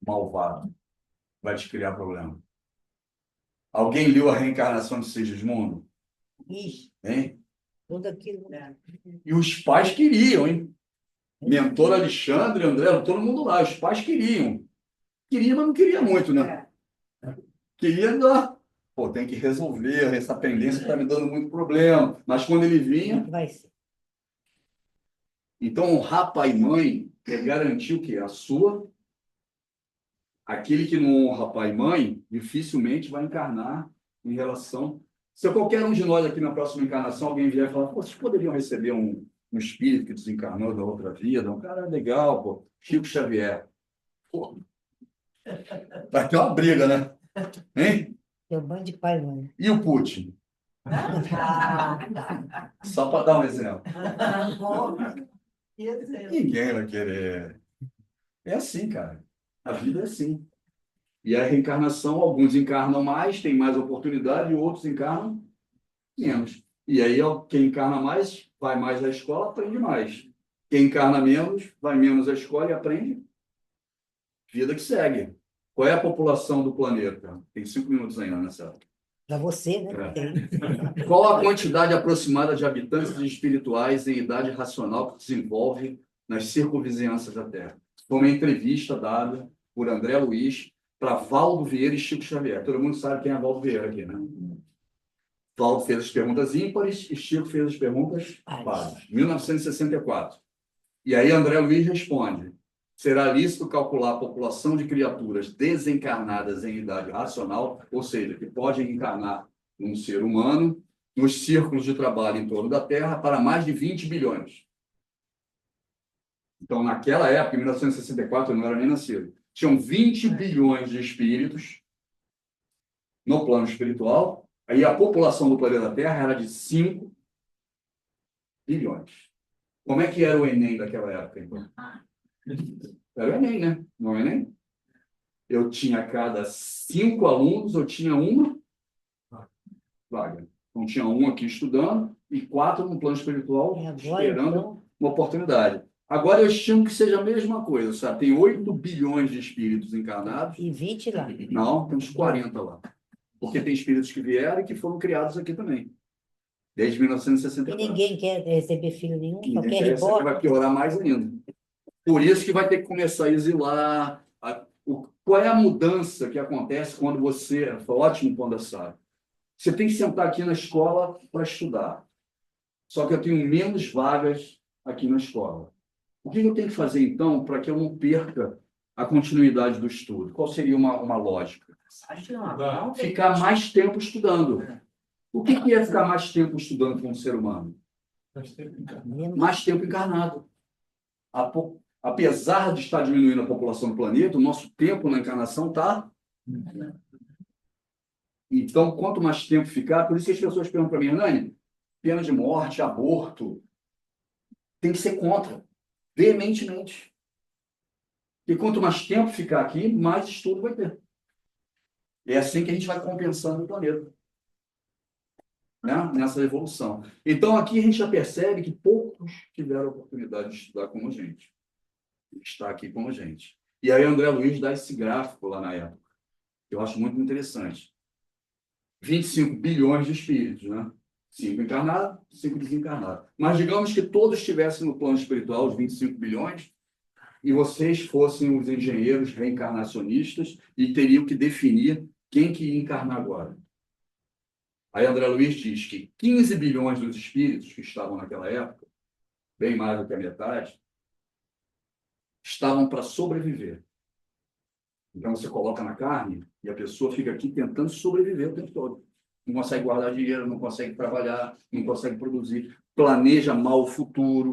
Malvado. Vai te criar problema. Alguém leu a reencarnação de Segismundo? Ixi, Hein? tudo aquilo. Né? E os pais queriam, hein? Mentor Alexandre, André, todo mundo lá. Os pais queriam. Queria, mas não queria muito, né? Queria dar. Pô, tem que resolver. Essa pendência está me dando muito problema. Mas quando ele vinha... Vai ser. Então, honrar pai e mãe é garantir o quê? A sua. Aquele que não honra pai e mãe, dificilmente vai encarnar em relação... Se qualquer um de nós aqui na próxima encarnação, alguém vier e falar, pô, vocês poderiam receber um espírito que desencarnou da outra vida, um cara legal, pô, Chico Xavier. Pô, vai ter uma briga, né? Hein? Tem um bando de pai, mano. E o Putin? Só para dar um exemplo. Ninguém vai querer. É assim, cara. A vida é assim. E a reencarnação, alguns encarnam mais, têm mais oportunidade, e outros encarnam menos. E aí, quem encarna mais, vai mais à escola, aprende mais. Quem encarna menos, vai menos à escola e aprende. Vida que segue. Qual é a população do planeta? Tem 5 minutos ainda nessa hora. Para você, né? É. Tem. Qual a quantidade aproximada de habitantes espirituais em idade racional que desenvolve nas circunvizinhanças da Terra? Foi uma entrevista dada por André Luiz para Valdo Vieira e Chico Xavier. Todo mundo sabe quem é Valdo Vieira aqui, né? Valdo fez as perguntas ímpares e Chico fez as perguntas pares. 1964. E aí André Luiz responde: será lícito calcular a população de criaturas desencarnadas em idade racional, ou seja, que podem encarnar num ser humano, nos círculos de trabalho em torno da Terra, para mais de 20 bilhões. Então, naquela época, em 1964, eu não era nem nascido. Tinham 20 bilhões de espíritos no plano espiritual, aí a população do planeta Terra era de 5 bilhões. Como é que era o Enem daquela época, então? Era o Enem, né? Não é o Enem? Eu tinha a cada 5 alunos, eu tinha uma vaga. Então, tinha um aqui estudando e 4 no plano espiritual, E agora, esperando então? uma oportunidade. Agora, eu estimo que seja a mesma coisa, sabe? Tem 8 bilhões de espíritos encarnados. E 20 lá. Não, temos 40 lá. Porque tem espíritos que vieram e que foram criados aqui também. Desde E 1964. ninguém quer receber filho nenhum, só Ninguém quer quer receber, vai rebote. piorar mais ainda. Por isso que vai ter que começar a exilar. Qual é a mudança que acontece quando você... Foi ótimo quando sabe. Você tem que sentar aqui na escola para estudar. Só que eu tenho menos vagas aqui na escola. O que eu tenho que fazer, então, para que eu não perca a continuidade do estudo? Qual seria uma lógica? Ficar mais tempo estudando. O que é ficar mais tempo estudando com um ser humano? Mais tempo encarnado. Apesar de estar diminuindo a população do planeta, o nosso tempo na encarnação está... Então, quanto mais tempo ficar, por isso que as pessoas perguntam para mim, Hernani, pena de morte, aborto, tem que ser contra, veementemente. E quanto mais tempo ficar aqui, mais estudo vai ter. É assim que a gente vai compensando o planeta, né? Nessa evolução. Então, aqui a gente já percebe que poucos tiveram a oportunidade de estudar como a gente. Está aqui como a gente. E aí, André Luiz dá esse gráfico lá na época, que eu acho muito interessante. 25 bilhões de espíritos, né? 5 encarnados, 5 desencarnados. Mas digamos que todos estivessem no plano espiritual, os 25 bilhões, e vocês fossem os engenheiros reencarnacionistas e teriam que definir quem que ia encarnar agora. Aí André Luiz diz que 15 bilhões dos espíritos que estavam naquela época, bem mais do que a metade, estavam para sobreviver. Então você coloca na carne e a pessoa fica aqui tentando sobreviver o tempo todo. Não consegue guardar dinheiro, não consegue trabalhar, não consegue produzir, planeja mal o futuro,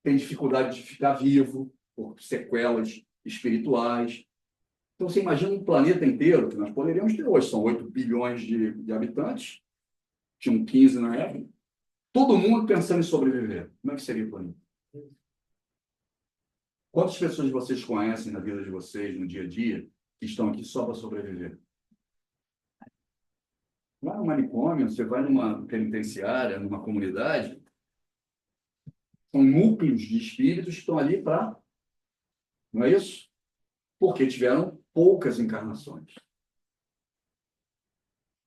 tem dificuldade de ficar vivo por sequelas espirituais. Então, você imagina um planeta inteiro que nós poderíamos ter hoje. São 8 bilhões de habitantes, tinham 15 na época. Todo mundo pensando em sobreviver. Como é que seria o planeta? Quantas pessoas vocês conhecem na vida de vocês, no dia a dia, que estão aqui só para sobreviver? Vai no manicômio, você vai numa penitenciária, numa comunidade, são núcleos de espíritos que estão ali para... Não é isso? Porque tiveram poucas encarnações.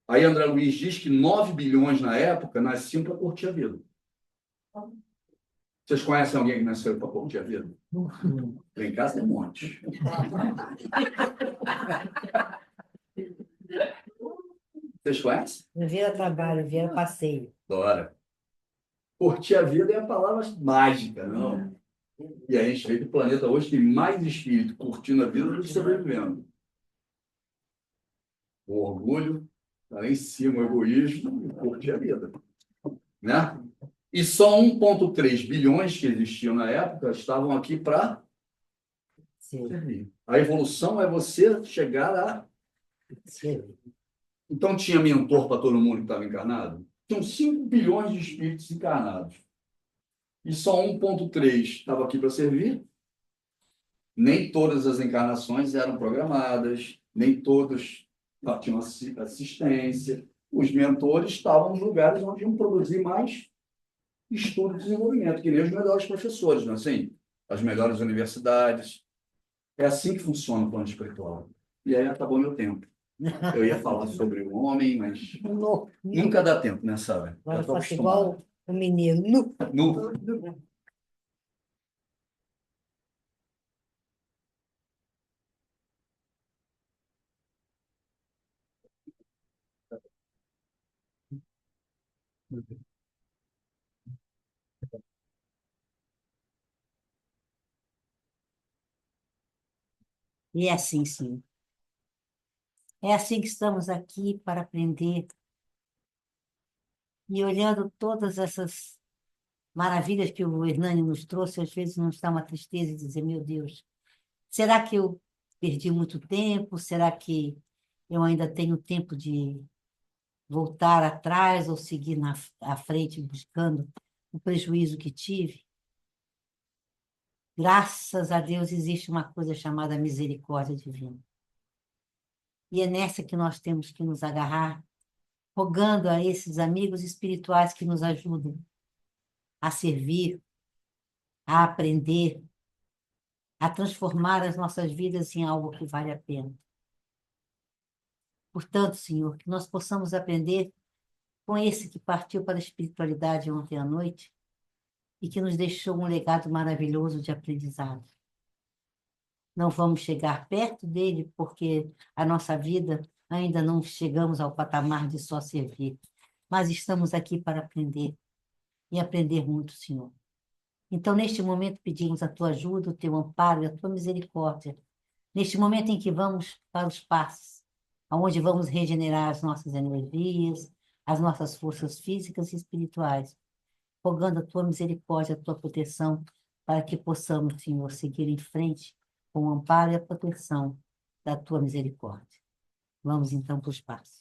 Aí André Luiz diz que 9 bilhões na época nasciam para curtir a vida. Vocês conhecem alguém que nasceu para curtir a vida? Lá em casa tem um monte. Vocês conhecem? Não vira trabalho, vira passeio. Adora. Curtir a vida é a palavra mágica, não? E a gente vê que o planeta hoje tem mais espírito curtindo a vida do que sobrevivendo. O orgulho está lá em cima, o egoísmo, curtir a vida. Né? E só 1,3 bilhões que existiam na época estavam aqui para Sim, servir. A evolução é você chegar a... sim. Então, tinha mentor para todo mundo que estava encarnado? Tinham 5 bilhões de espíritos encarnados. E só 1,3 estava aqui para servir. Nem todas as encarnações eram programadas, nem todos tinham assistência. Os mentores estavam nos lugares onde iam produzir mais estudo e desenvolvimento, que nem os melhores professores, não é assim? As melhores universidades. É assim que funciona o plano espiritual. E aí acabou meu tempo. Eu ia falar sobre o homem, mas No, nunca dá tempo, né, sabe? agora Eu tô faço acostumado. igual o mineiro. Nu. Nu. E é assim, sim. É assim que estamos aqui para aprender e olhando todas essas maravilhas que o Hernani nos trouxe, às vezes nos dá uma tristeza e dizer, meu Deus, será que eu perdi muito tempo? Será que eu ainda tenho tempo de voltar atrás ou seguir à frente buscando o prejuízo que tive? Graças a Deus existe uma coisa chamada misericórdia divina. E é nessa que nós temos que nos agarrar, rogando a esses amigos espirituais que nos ajudam a servir, a aprender, a transformar as nossas vidas em algo que vale a pena. Portanto, Senhor, que nós possamos aprender com esse que partiu para a espiritualidade ontem à noite e que nos deixou um legado maravilhoso de aprendizado. Não vamos chegar perto dele porque a nossa vida ainda não chegamos ao patamar de só servir, mas estamos aqui para aprender e aprender muito, Senhor. Então, neste momento, pedimos a tua ajuda, o teu amparo e a tua misericórdia. Neste momento em que vamos para os passos, onde vamos regenerar as nossas energias, as nossas forças físicas e espirituais, rogando a tua misericórdia, a tua proteção, para que possamos, Senhor, seguir em frente com o amparo e a proteção da tua misericórdia. Vamos então para os passos.